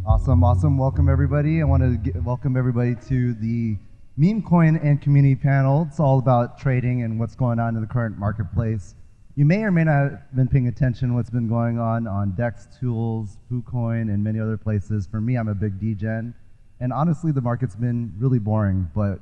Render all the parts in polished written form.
Awesome. Welcome everybody. I want to welcome everybody to the meme coin and community panel. It's all about trading and what's going on in the current marketplace. You may or may not have been paying attention to what's been going on Dcentral, KuCoin, and many other places. For me, I'm a big DEGEN, and honestly, the market's been really boring, but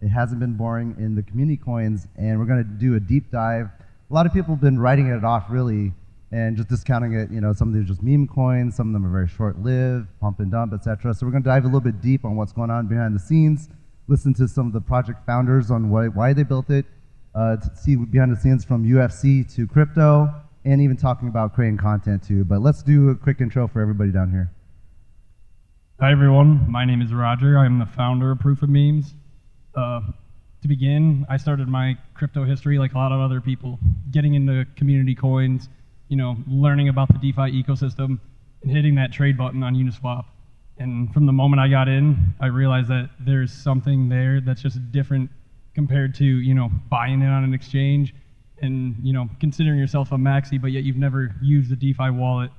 it hasn't been boring in the community coins, and we're going to do a deep dive. A lot of people have been writing it off, really, and just discounting it. You know, some of these are just meme coins, some of them are very short-lived, pump and dump, etc. So we're going to dive a little bit deep on what's going on behind the scenes, listen to some of the project founders on why they built it, to see behind the scenes from UFC to crypto, and even talking about creating content too. But let's do a quick intro for everybody down here. Hi everyone, my name is Roger. I'm the founder of Proof of Memes. To begin, I started my crypto history like a lot of other people, getting into community coins, you know, learning about the DeFi ecosystem and hitting that trade button on Uniswap. And from the moment I got in, I realized that there's something there that's just different compared to, you know, buying it on an exchange and, you know, considering yourself a maxi, but yet you've never used a DeFi wallet.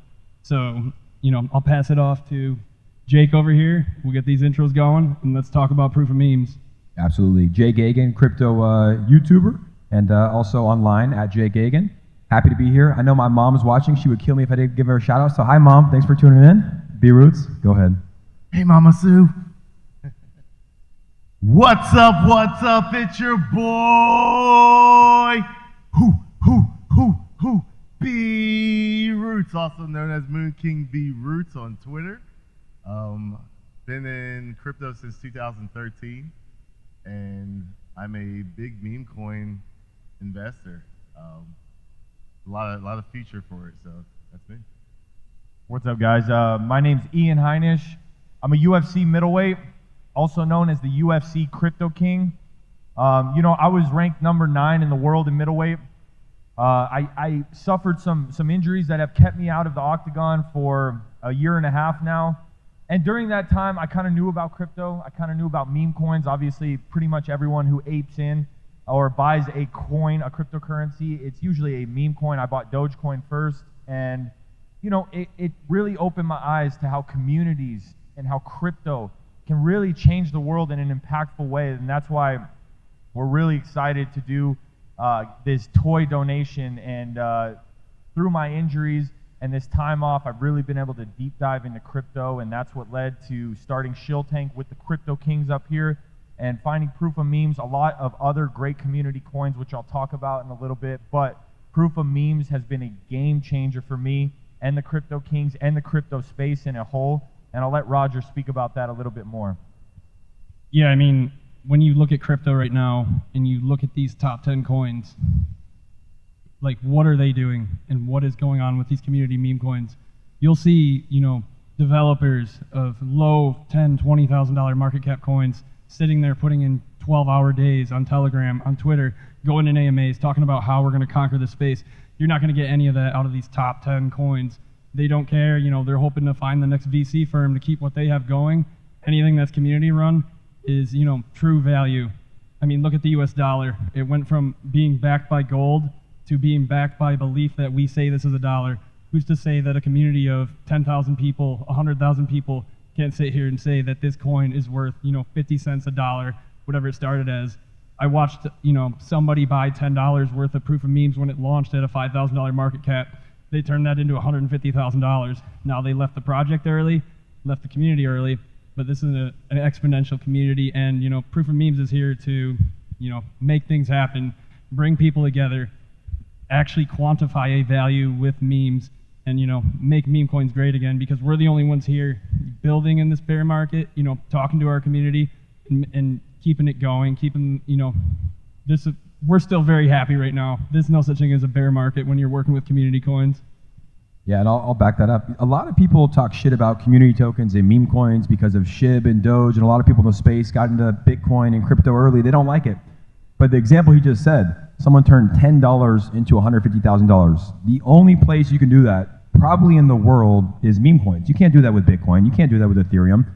So, you know, I'll pass it off to Jake over here. We'll get these intros going and let's talk about Proof of Memes. Absolutely. Jay Gagan, crypto YouTuber, and also online at Jay Gagan. Happy to be here. I know my mom is watching. She would kill me if I didn't give her a shout out. So hi mom, thanks for tuning in. B-Roots, go ahead. Hey Mama Sue. What's up? It's your boy, B-Roots, also known as Moon King B-Roots on Twitter. Been in crypto since 2013, and I'm a big meme coin investor. A lot of future for it, so that's me. What's up, guys? My name's Ian Heinisch. I'm a UFC middleweight, also known as the UFC Crypto King. You know, I was ranked number 9 in the world in middleweight. I suffered some injuries that have kept me out of the octagon for a year and a half now. And during that time, I kind of knew about crypto. I kind of knew about meme coins. Obviously, pretty much everyone who apes in or buys a coin, a cryptocurrency, it's usually a meme coin. I bought Dogecoin first, and you know, it really opened my eyes to how communities and how crypto can really change the world in an impactful way, and that's why we're really excited to do this toy donation. And through my injuries and this time off, I've really been able to deep dive into crypto, and that's what led to starting Shill Tank with the Crypto Kings up here, and finding Proof of Memes, a lot of other great community coins, which I'll talk about in a little bit. But Proof of Memes has been a game changer for me and the Crypto Kings and the crypto space in a whole. And I'll let Roger speak about that a little bit more. Yeah, I mean, when you look at crypto right now and you look at these top 10 coins, like what are they doing and what is going on with these community meme coins? You'll see, you know, developers of low $10,000, $20,000 market cap coins sitting there putting in 12-hour days on Telegram, on Twitter, going in AMAs, talking about how we're going to conquer this space. You're not going to get any of that out of these top 10 coins. They don't care. You know, they're hoping to find the next VC firm to keep what they have going. Anything that's community run is, you know, true value. I mean, look at the US dollar. It went from being backed by gold to being backed by belief that we say this is a dollar. Who's to say that a community of 10,000 people, 100,000 people can't sit here and say that this coin is worth, you know, 50 cents a dollar, whatever it started as. I watched, you know, somebody buy $10 worth of Proof of Memes when it launched at a $5,000 market cap. They turned that into $150,000. Now they left the project early, left the community early, but this is an exponential community, and, you know, Proof of Memes is here to, you know, make things happen, bring people together, actually quantify a value with memes, and, you know, make meme coins great again, because we're the only ones here building in this bear market, you know, talking to our community and keeping it going, keeping, you know, this. We're still very happy right now. There's no such thing as a bear market when you're working with community coins. Yeah, and I'll back that up. A lot of people talk shit about community tokens and meme coins because of SHIB and Doge, and a lot of people in the space got into Bitcoin and crypto early. They don't like it. But the example he just said, someone turned $10 into $150,000. The only place you can do that, probably in the world, is meme coins. You can't do that with Bitcoin. You can't do that with Ethereum.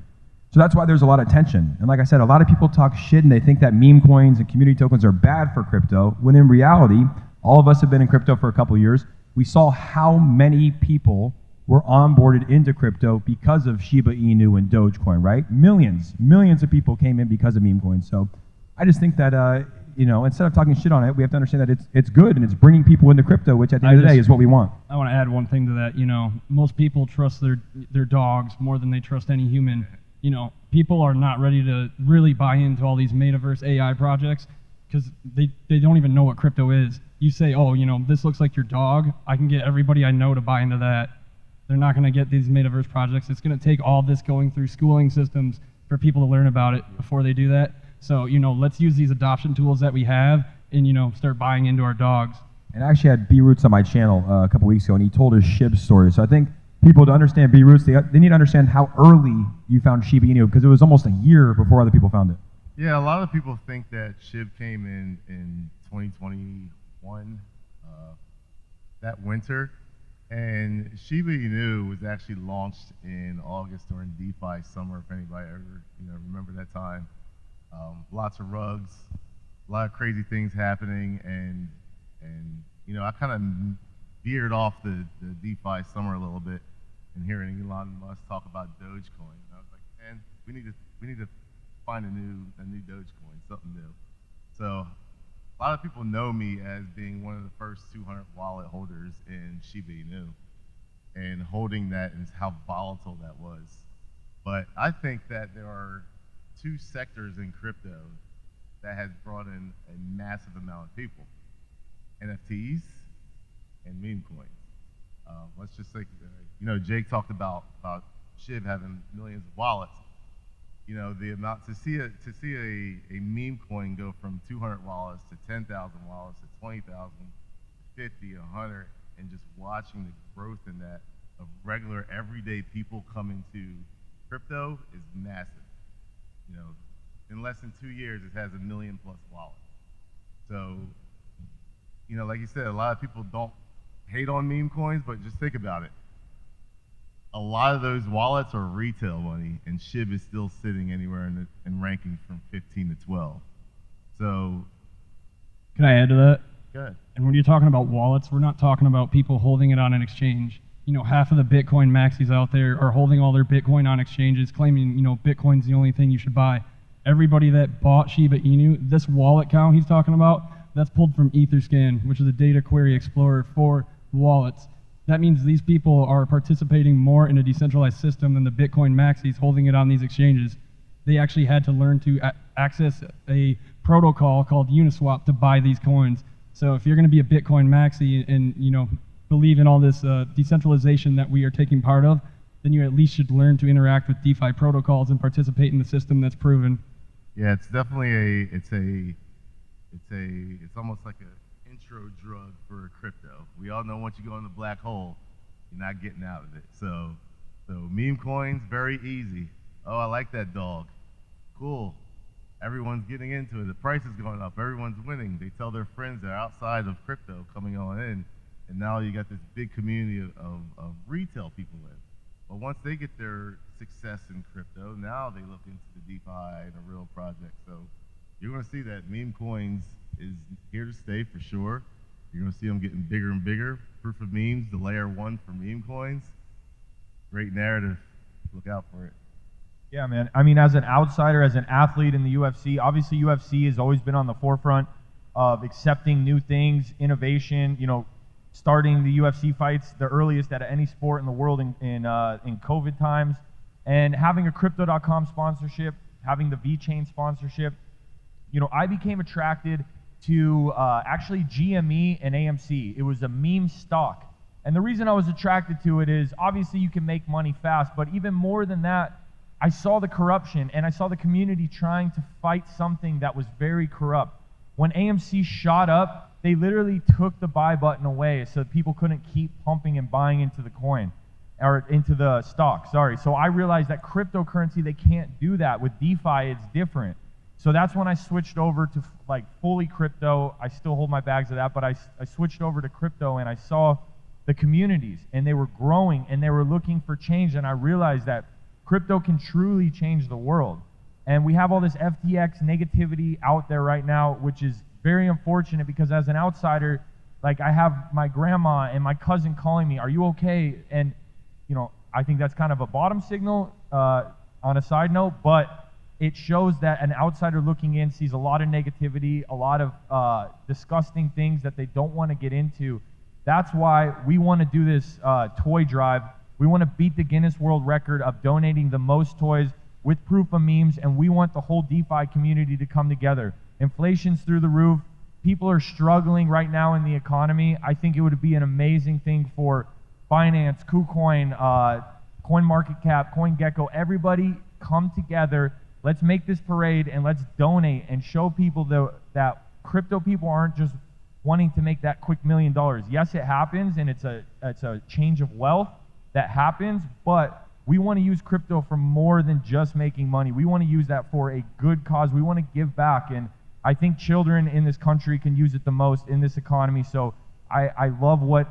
So that's why there's a lot of tension. And like I said, a lot of people talk shit and they think that meme coins and community tokens are bad for crypto, when in reality, all of us have been in crypto for a couple of years. We saw how many people were onboarded into crypto because of Shiba Inu and Dogecoin, right? Millions of people came in because of meme coins. So I just think that, you know, instead of talking shit on it, we have to understand that it's good and it's bringing people into crypto, which at the end of the day is what we want. I want to add one thing to that. You know, most people trust their dogs more than they trust any human. You know, people are not ready to really buy into all these metaverse AI projects because they don't even know what crypto is. You say, oh, you know, this looks like your dog. I can get everybody I know to buy into that. They're not going to get these metaverse projects. It's going to take all this going through schooling systems for people to learn about it before they do that. So, you know, let's use these adoption tools that we have and, you know, start buying into our dogs. And I actually had B Roots on my channel a couple weeks ago, and he told his SHIB story. So I think people to understand B Roots, they need to understand how early you found Shiba Inu, because it was almost a year before other people found it. Yeah, a lot of people think that SHIB came in 2021, that winter. And Shiba Inu was actually launched in August during DeFi summer, if anybody ever, you know, remember that time. Lots of rugs, a lot of crazy things happening, and you know, I kind of veered off the DeFi summer a little bit, and hearing Elon Musk talk about Dogecoin, and I was like, man, we need to find a new Dogecoin, something new. So a lot of people know me as being one of the first 200 wallet holders in Shiba Inu, and holding that and how volatile that was. But I think that there are two sectors in crypto that has brought in a massive amount of people: NFTs and meme coins. Let's just say, you know, Jake talked about SHIB having millions of wallets. You know, the amount to see a meme coin go from 200 wallets to 10,000 wallets to 20,000, 50, 100, and just watching the growth in that of regular everyday people coming to crypto is massive. You know, in less than 2 years, it has 1 million+ wallets. So, you know, like you said, a lot of people don't hate on meme coins, but just think about it. A lot of those wallets are retail money, and SHIB is still sitting anywhere in ranking from 15 to 12. So, Can I add to that? good. And when you're talking about wallets, we're not talking about people holding it on an exchange. You know, half of the Bitcoin maxis out there are holding all their Bitcoin on exchanges, claiming, you know, Bitcoin's the only thing you should buy. Everybody that bought Shiba Inu, this wallet count he's talking about, that's pulled from Etherscan, which is a data query explorer for wallets. That means these people are participating more in a decentralized system than the Bitcoin maxis holding it on these exchanges. They actually had to learn to access a protocol called Uniswap to buy these coins. So if you're going to be a Bitcoin maxi and, you know, believe in all this decentralization that we are taking part of, then you at least should learn to interact with DeFi protocols and participate in the system that's proven. Yeah, it's definitely it's almost like an intro drug for crypto. We all know once you go in the black hole, you're not getting out of it. So meme coins, very easy. Oh, I like that dog. Cool. Everyone's getting into it. The price is going up. Everyone's winning. They tell their friends they're outside of crypto coming on in. And now you got this big community of retail people in. But once they get their success in crypto, now they look into the DeFi and a real project. So you're going to see that meme coins is here to stay for sure. You're going to see them getting bigger and bigger. Proof of memes, the layer 1 for meme coins. Great narrative. Look out for it. Yeah, man. I mean, as an outsider, as an athlete in the UFC, obviously UFC has always been on the forefront of accepting new things, innovation, you know, starting the UFC fights, the earliest out of any sport in the world in COVID times, and having a Crypto.com sponsorship, having the VeChain sponsorship. You know, I became attracted to actually GME and AMC. It was a meme stock. And the reason I was attracted to it is obviously you can make money fast, but even more than that, I saw the corruption and I saw the community trying to fight something that was very corrupt. When AMC shot up, they literally took the buy button away so that people couldn't keep pumping and buying into the coin, or into the stock, sorry. So I realized that cryptocurrency, they can't do that. With DeFi, it's different. So that's when I switched over to like fully crypto. I still hold my bags of that, but I switched over to crypto and I saw the communities and they were growing and they were looking for change, and I realized that crypto can truly change the world. And we have all this FTX negativity out there right now, which is very unfortunate because as an outsider, like I have my grandma and my cousin calling me, "Are you okay?" And you know, I think that's kind of a bottom signal on a side note, but it shows that an outsider looking in sees a lot of negativity, a lot of disgusting things that they don't want to get into. That's why we want to do this toy drive. We want to beat the Guinness World Record of donating the most toys with proof of memes, and we want the whole DeFi community to come together. Inflation's through the roof. People are struggling right now in the economy. I think it would be an amazing thing for Binance, KuCoin, CoinMarketCap, CoinGecko, everybody come together. Let's make this parade and let's donate and show people that crypto people aren't just wanting to make that quick $1 million. Yes, it happens, and it's a change of wealth that happens, but we want to use crypto for more than just making money. We want to use that for a good cause. We want to give back, and I think children in this country can use it the most in this economy. So I love what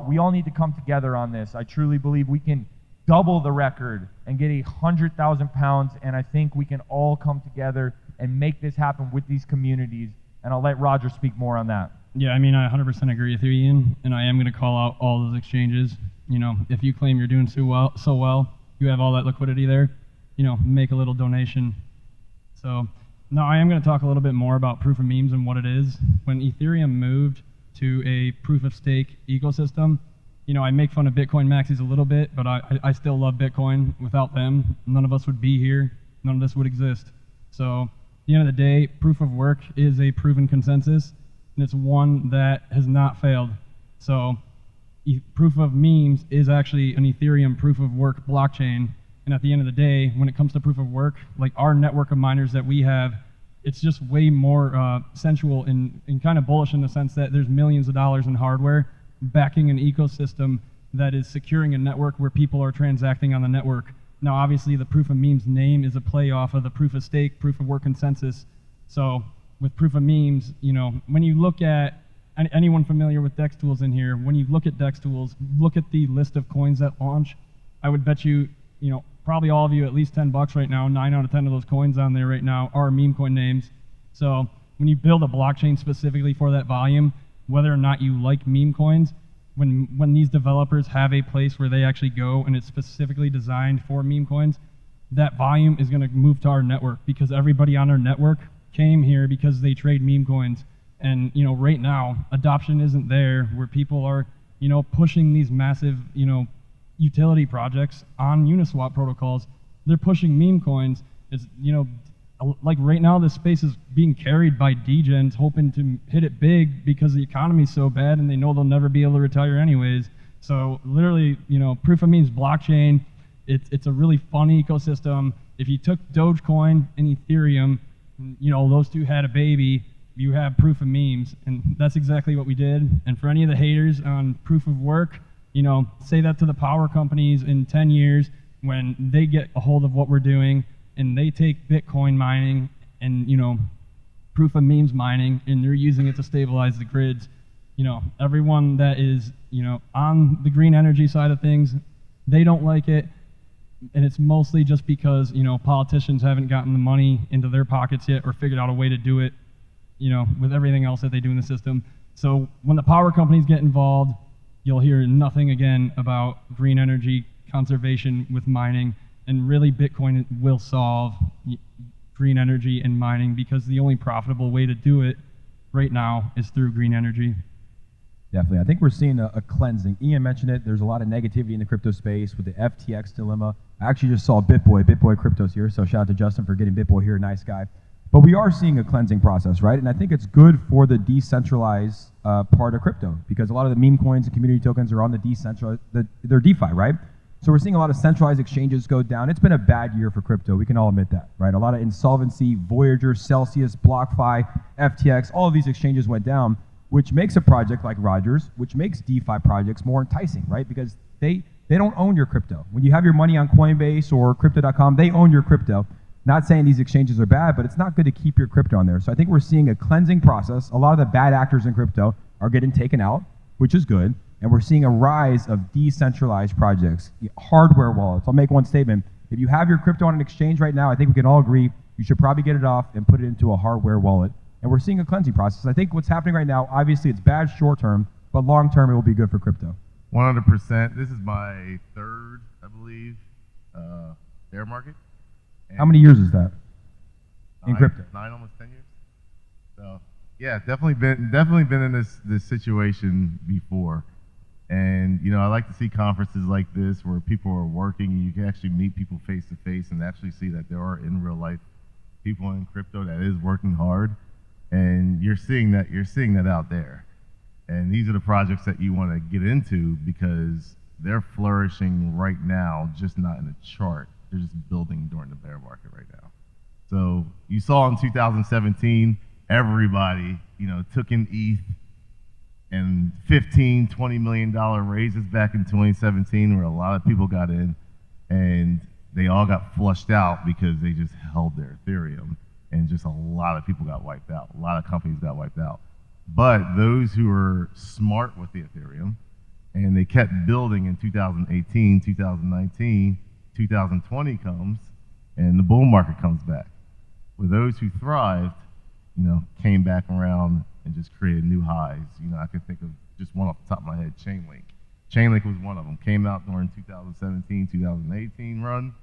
we all need to come together on this. I truly believe we can double the record and get 100,000 pounds, and I think we can all come together and make this happen with these communities. And I'll let Roger speak more on that. Yeah, I mean, I 100% agree with you, Ian, and I am going to call out all those exchanges. You know, if you claim you're doing so well, you have all that liquidity there, you know, make a little donation. So, now I am going to talk a little bit more about proof of memes and what it is. When Ethereum moved to a proof of stake ecosystem, you know, I make fun of Bitcoin maxis a little bit, but I still love Bitcoin. Without them, none of us would be here. None of this would exist. So, at the end of the day, proof of work is a proven consensus, and it's one that has not failed. So, proof of memes is actually an Ethereum proof of work blockchain. And at the end of the day, when it comes to proof of work, like our network of miners that we have, it's just way more sensual and kind of bullish in the sense that there's millions of dollars in hardware backing an ecosystem that is securing a network where people are transacting on the network. Now, obviously, the proof of memes name is a play off of the proof of stake, proof of work consensus. So with proof of memes, you know, when you look at anyone familiar with DEX tools in here, when you look at DEX tools, look at the list of coins that launch. I would bet you, you know, probably all of you at least $10 right now. 9 out of 10 of those coins on there right now are meme coin names. So when you build a blockchain specifically for that volume, whether or not you like meme coins, when these developers have a place where they actually go and it's specifically designed for meme coins, that volume is going to move to our network because everybody on our network came here because they trade meme coins. And, you know, right now, adoption isn't there where people are, you know, pushing these massive, you know, utility projects on Uniswap protocols. They're pushing meme coins. It's, you know, like right now this space is being carried by DEGENs hoping to hit it big because the economy's so bad and they know they'll never be able to retire anyways. So literally, you know, proof of memes blockchain, it's a really fun ecosystem. If you took Dogecoin and Ethereum, you know, those two had a baby, you have proof of memes, and that's exactly what we did. And for any of the haters on proof of work, you know, say that to the power companies in 10 years when they get a hold of what we're doing and they take Bitcoin mining and, you know, proof of memes mining, and they're using it to stabilize the grids. You know, everyone that is, you know, on the green energy side of things, they don't like it. And it's mostly just because, you know, politicians haven't gotten the money into their pockets yet or figured out a way to do it, you know, with everything else that they do in the system. So when the power companies get involved, you'll hear nothing again about green energy conservation with mining. And really, Bitcoin will solve green energy and mining because the only profitable way to do it right now is through green energy. Definitely. I think we're seeing a cleansing. Ian mentioned it. There's a lot of negativity in the crypto space with the FTX dilemma. I actually just saw BitBoy Crypto's here, so shout out to Justin for getting BitBoy here, nice guy. But we are seeing a cleansing process, right? And I think it's good for the decentralized part of crypto because a lot of the meme coins and community tokens are on the decentralized, they're DeFi, right? So we're seeing a lot of centralized exchanges go down. It's been a bad year for crypto. We can all admit that, right? A lot of insolvency, Voyager, Celsius, BlockFi, FTX, all of these exchanges went down, which makes a project like Rogers, which makes DeFi projects more enticing, right? Because they don't own your crypto. When you have your money on Coinbase or Crypto.com, they own your crypto. Not saying these exchanges are bad, but it's not good to keep your crypto on there. So I think we're seeing a cleansing process. A lot of the bad actors in crypto are getting taken out, which is good. And we're seeing a rise of decentralized projects, hardware wallets. I'll make one statement. If you have your crypto on an exchange right now, I think we can all agree you should probably get it off and put it into a hardware wallet. And we're seeing a cleansing process. I think what's happening right now, obviously it's bad short term, but long term it will be good for crypto. 100%. This is my third, I believe, bear market. How many years is that in crypto? 9, almost 10 years. So yeah, definitely been in this situation before. And you know, I like to see conferences like this where people are working. You can actually meet people face to face and actually see that there are in real life people in crypto that is working hard. And you're seeing that out there. And these are the projects that you want to get into because they're flourishing right now, just not in a chart. They're just building during the bear market right now. So you saw in 2017, everybody, you know, took in ETH and $15–20 million raises back in 2017 where a lot of people got in and they all got flushed out because they just held their Ethereum and just a lot of people got wiped out. A lot of companies got wiped out. But those who were smart with the Ethereum and they kept building in 2018, 2019, 2020 comes and the bull market comes back. With those who thrived, you know, came back around and just created new highs. You know, I could think of just one off the top of my head, Chainlink. Chainlink was one of them. Came out during 2017, 2018 run,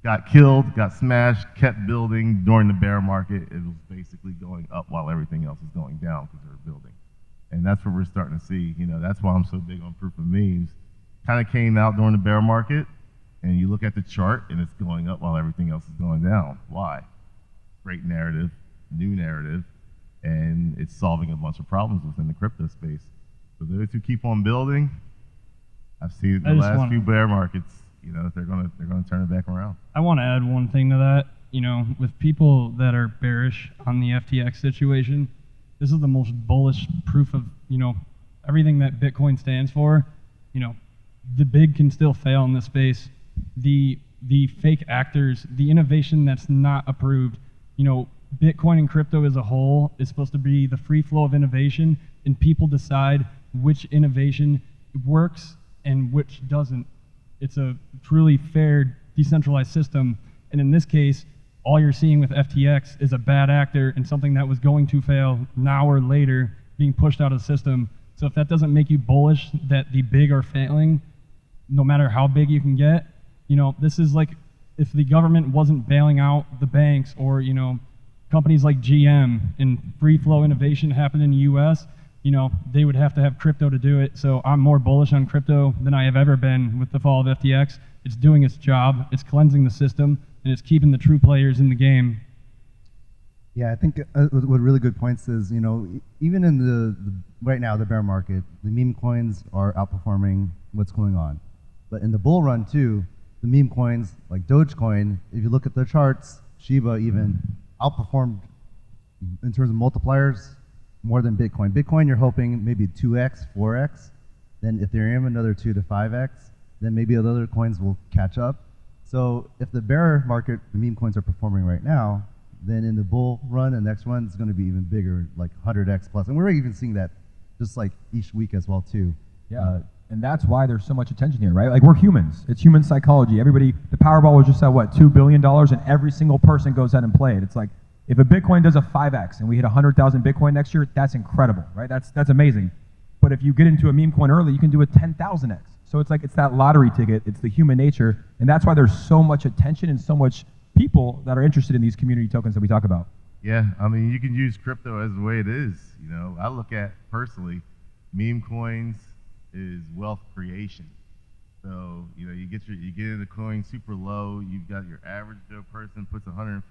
got killed, got smashed, kept building during the bear market. It was basically going up while everything else is going down because they were building. And that's what we're starting to see. You know, that's why I'm so big on proof of memes. Kind of came out during the bear market, and you look at the chart, and it's going up while everything else is going down. Why? Great narrative, new narrative, and it's solving a bunch of problems within the crypto space. For those who keep on building, I've seen the last few bear markets, you know, they're gonna turn it back around. I want to add one thing to that. You know, with people that are bearish on the FTX situation, this is the most bullish proof of, you know, everything that Bitcoin stands for. You know, the big can still fail in this space. The fake actors, the innovation that's not approved, you know, Bitcoin and crypto as a whole is supposed to be the free flow of innovation, and people decide which innovation works and which doesn't. It's a truly fair, decentralized system. And in this case, all you're seeing with FTX is a bad actor and something that was going to fail now or later being pushed out of the system. So if that doesn't make you bullish that the big are failing, no matter how big you can get, you know, this is like if the government wasn't bailing out the banks or, you know, companies like GM and free flow innovation happened in the US, you know, they would have to have crypto to do it. So I'm more bullish on crypto than I have ever been with the fall of FTX. It's doing its job, it's cleansing the system, and it's keeping the true players in the game. Yeah, I think what really good points is, you know, even in the right now, the bear market, the meme coins are outperforming what's going on. But in the bull run too, the meme coins like Dogecoin, if you look at the charts, Shiba even, outperformed in terms of multipliers more than Bitcoin. Bitcoin, you're hoping maybe 2x, 4x. Then Ethereum, another 2 to 5x. Then maybe other coins will catch up. So if the bear market, the meme coins are performing right now, then in the bull run, the next one is going to be even bigger, like 100x plus. And we're even seeing that just like each week as well too. Yeah. And that's why there's so much attention here, right? Like, we're humans. It's human psychology. Everybody, the Powerball was just at what, $2 billion, and every single person goes out and play it. It's like, if a Bitcoin does a 5x and we hit 100,000 Bitcoin next year, that's incredible, right? That's amazing. But if you get into a meme coin early, you can do a 10,000x. So it's like, it's that lottery ticket. It's the human nature. And that's why there's so much attention and so much people that are interested in these community tokens that we talk about. Yeah, I mean, you can use crypto as the way it is. You know, I look at, personally, meme coins is wealth creation. So, you know, you get in the coin super low, you've got your average Joe person puts $150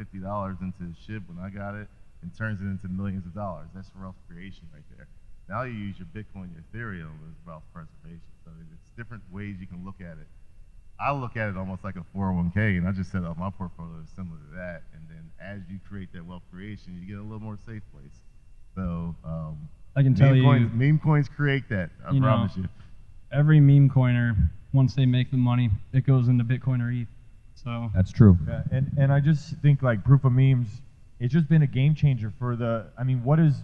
into a SHIB when I got it and turns it into millions of dollars. That's wealth creation right there. Now you use your Bitcoin, your Ethereum as wealth preservation. So it's different ways you can look at it. I look at it almost like a 401k, and I just set up my portfolio similar to that. And then as you create that wealth creation, you get a little more safe place. So I can tell you, meme coins create that. I promise you. Every meme coiner, once they make the money, it goes into Bitcoin or ETH. So that's true. Yeah, and I just think like proof of memes, it's just been a game changer for the. I mean, what is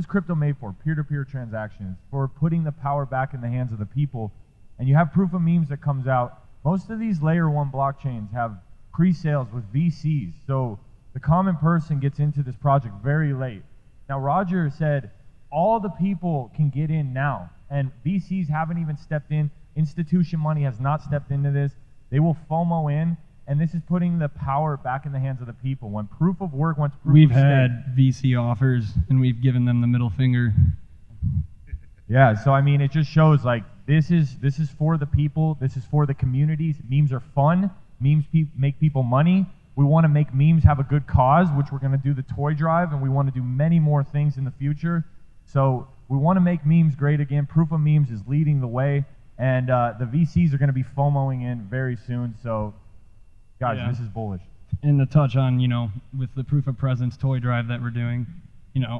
crypto made for? Peer-to-peer transactions, for putting the power back in the hands of the people. And you have proof of memes that comes out. Most of these layer 1 blockchains have pre-sales with VCs, so the common person gets into this project very late. Now, Roger said all the people can get in now, and VCs haven't even stepped in. Institution money has not stepped into this. They will FOMO in, and this is putting the power back in the hands of the people. When proof of work, once proof We've of stake, had VC offers, and we've given them the middle finger. yeah, so I mean, it just shows like this is for the people. This is for the communities. Memes are fun. Memes make people money. We want to make memes have a good cause, which we're going to do the toy drive, and we want to do many more things in the future. So we want to make memes great again. Proof of Memes is leading the way, and the VCs are going to be FOMOing in very soon. So, guys, Yeah. this is bullish. And to touch on, with the proof of presence toy drive that we're doing,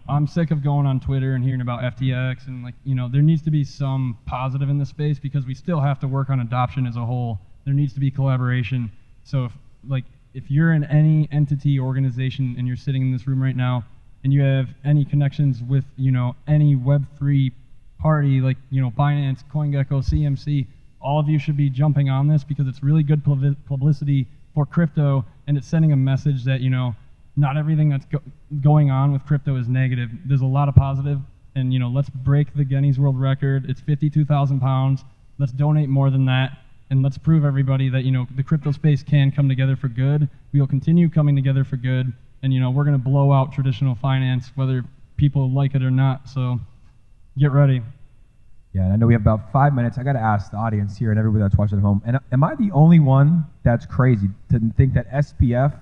I'm sick of going on Twitter and hearing about FTX, and there needs to be some positive in the space because we still have to work on adoption as a whole. There needs to be collaboration. So if you're in any entity organization and you're sitting in this room right now and you have any connections with any Web3 party like Binance, CoinGecko, CMC, all of you should be jumping on this because it's really good publicity for crypto, and it's sending a message that not everything that's going on with crypto is negative. There's a lot of positive, and let's break the Guinness World Record. It's 52,000 pounds. Let's donate more than that. And let's prove everybody that the crypto space can come together for good. We will continue coming together for good, and we're going to blow out traditional finance, whether people like it or not. So get ready. Yeah, and I know we have about 5 minutes. I got to ask the audience here and everybody that's watching at home. And am I the only one that's crazy to think that SPF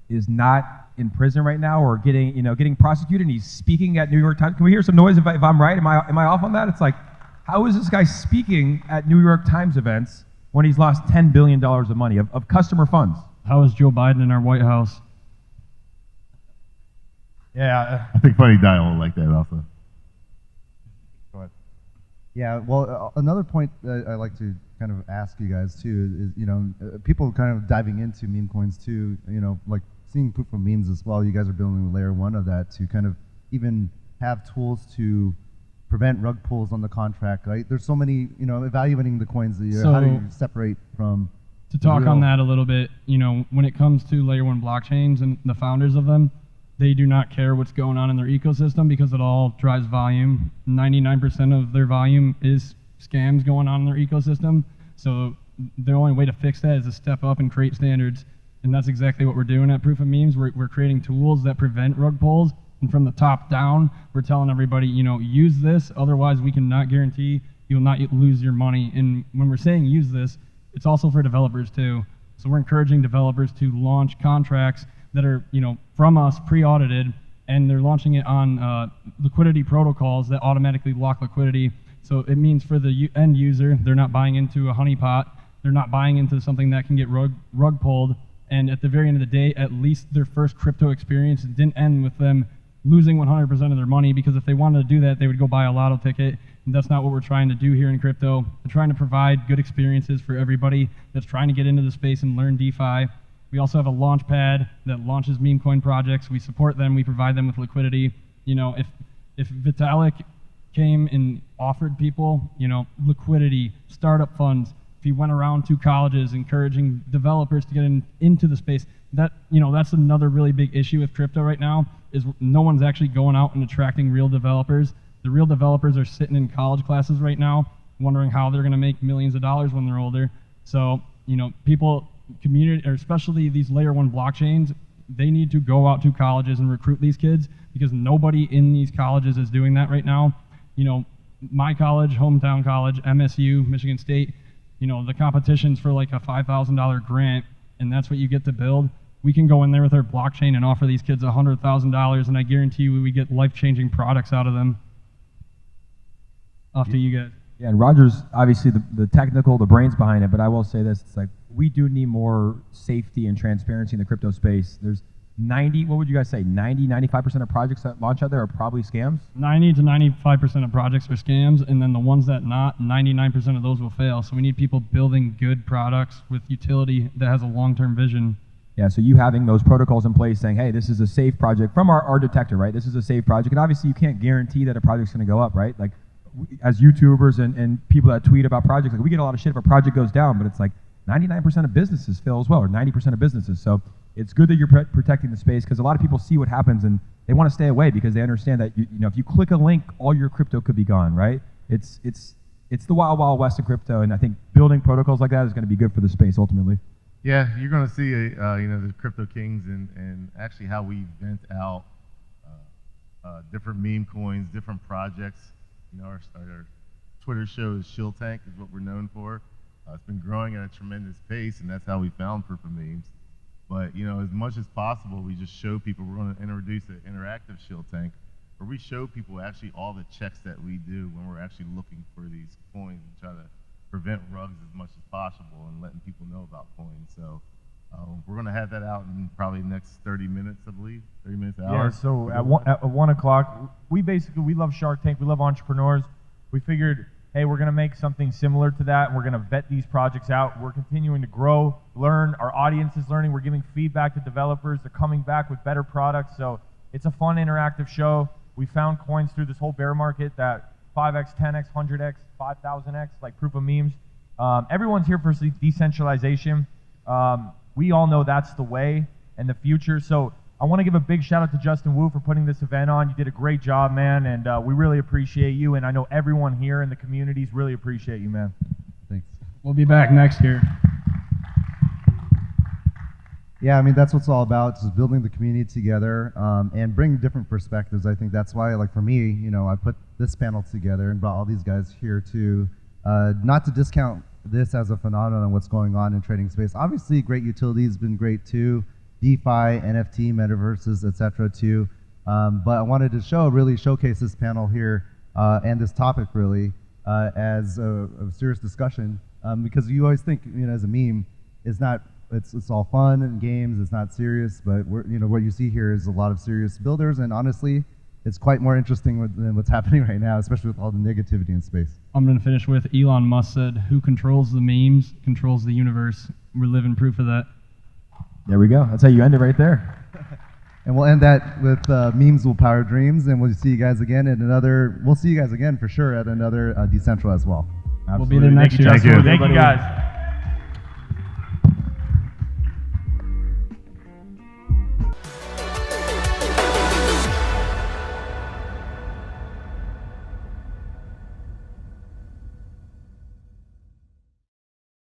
is not in prison right now or getting prosecuted and he's speaking at New York Times? Can we hear some noise if I'm right? Am I off on that? It's like, how is this guy speaking at New York Times events when he's lost $10 billion of money, of customer funds? How is Joe Biden in our White House? Yeah. I think Funny Dial like that also. Go ahead. Yeah, well, another point that I like to kind of ask you guys too is, people kind of diving into meme coins too, like seeing proof of memes as well. You guys are building layer one of that to kind of even have tools to prevent rug pulls on the contract, right? There's so many, evaluating the coins that how do you separate from To talk on that a little bit, when it comes to layer one blockchains and the founders of them, they do not care what's going on in their ecosystem because it all drives volume. 99% of their volume is scams going on in their ecosystem. So the only way to fix that is to step up and create standards. And that's exactly what we're doing at Proof of Memes. We're creating tools that prevent rug pulls. And from the top down, we're telling everybody, use this. Otherwise, we cannot guarantee you will not lose your money. And when we're saying use this, it's also for developers too. So we're encouraging developers to launch contracts that are, from us pre-audited, and they're launching it on liquidity protocols that automatically lock liquidity. So it means for the end user, they're not buying into a honeypot. They're not buying into something that can get rug pulled. And at the very end of the day, at least their first crypto experience didn't end with them losing 100% of their money, because if they wanted to do that, they would go buy a lotto ticket. And that's not what we're trying to do here in crypto. We're trying to provide good experiences for everybody that's trying to get into the space and learn DeFi. We also have a launch pad that launches meme coin projects. We support them. We provide them with liquidity. If Vitalik came and offered people, liquidity, startup funds, if he went around to colleges encouraging developers to get into the space, that's another really big issue with crypto right now, is no one's actually going out and attracting real developers. The real developers are sitting in college classes right now wondering how they're going to make millions of dollars when they're older. So, people, community, or especially these layer one blockchains, they need to go out to colleges and recruit these kids, because nobody in these colleges is doing that right now. My college, hometown college, MSU, Michigan State, the competition's for like a $5,000 grant, and that's what you get to build. We can go in there with our blockchain and offer these kids $100,000, and I guarantee you we get life-changing products out of them. Off to you guys. Yeah, and Roger's obviously the technical, the brains behind it, but I will say this, it's like, we do need more safety and transparency in the crypto space. There's 95% of projects that launch out there are probably scams. 90 to 95% of projects are scams, and then the ones that not, 99% of those will fail. So we need people building good products with utility that has a long-term vision. Yeah, so you having those protocols in place saying, hey, this is a safe project from our detector, right? This is a safe project. And obviously you can't guarantee that a project's going to go up, right? Like, as YouTubers and people that tweet about projects, like, we get a lot of shit if a project goes down, but it's like 99% of businesses fail as well, or 90% of businesses. So it's good that you're protecting the space because a lot of people see what happens and they want to stay away because they understand that you know if you click a link, all your crypto could be gone, right? It's the wild, wild west of crypto, and I think building protocols like that is going to be good for the space ultimately. Yeah, you're going to see, you know, the crypto kings and actually how we vent out different meme coins, different projects. You know, our Twitter show is Shill Tank is what we're known for. It's been growing at a tremendous pace, and that's how we found Proof of Memes. But, you know, as much as possible, we just show people, we're going to introduce an interactive Shill Tank, where we show people actually all the checks that we do when we're actually looking for these coins and try to prevent rugs as much as possible and letting people know about coins. So we're going to have that out in probably the next 30 minutes, I believe, 30 minutes, an hour. Yeah, so at 1 o'clock, we love Shark Tank, we love entrepreneurs. We figured, hey, we're going to make something similar to that, and we're going to vet these projects out. We're continuing to grow, learn. Our audience is learning. We're giving feedback to developers. They're coming back with better products. So it's a fun, interactive show. We found coins through this whole bear market that 5x, 10x, 100x, 5,000x, like Proof of Memes. Everyone's here for decentralization. We all know that's the way and the future. So I want to give a big shout out to Justin Wu for putting this event on. You did a great job, man, and we really appreciate you. And I know everyone here in the communities really appreciate you, man. Thanks. We'll be back next year. Yeah, I mean, that's what it's all about, just building the community together and bringing different perspectives. I think that's why, like for me, you know, I put this panel together and brought all these guys here to, not to discount this as a phenomenon and what's going on in trading space. Obviously, great utility has been great too, DeFi, NFT, metaverses, etc. too. But I wanted to really showcase this panel here and this topic really as a serious discussion because you always think, you know, as a meme, it's all fun and games, it's not serious, but you know, what you see here is a lot of serious builders, and honestly, it's quite more interesting than what's happening right now, especially with all the negativity in space. I'm going to finish with Elon Musk said, "Who controls the memes controls the universe." We're living proof of that. There we go. That's how you end it right there. And we'll end that with memes will power dreams, and we'll see you guys again at another. We'll see you guys again for sure at another Dcentral as well. We'll be there next year. Thank you, guys.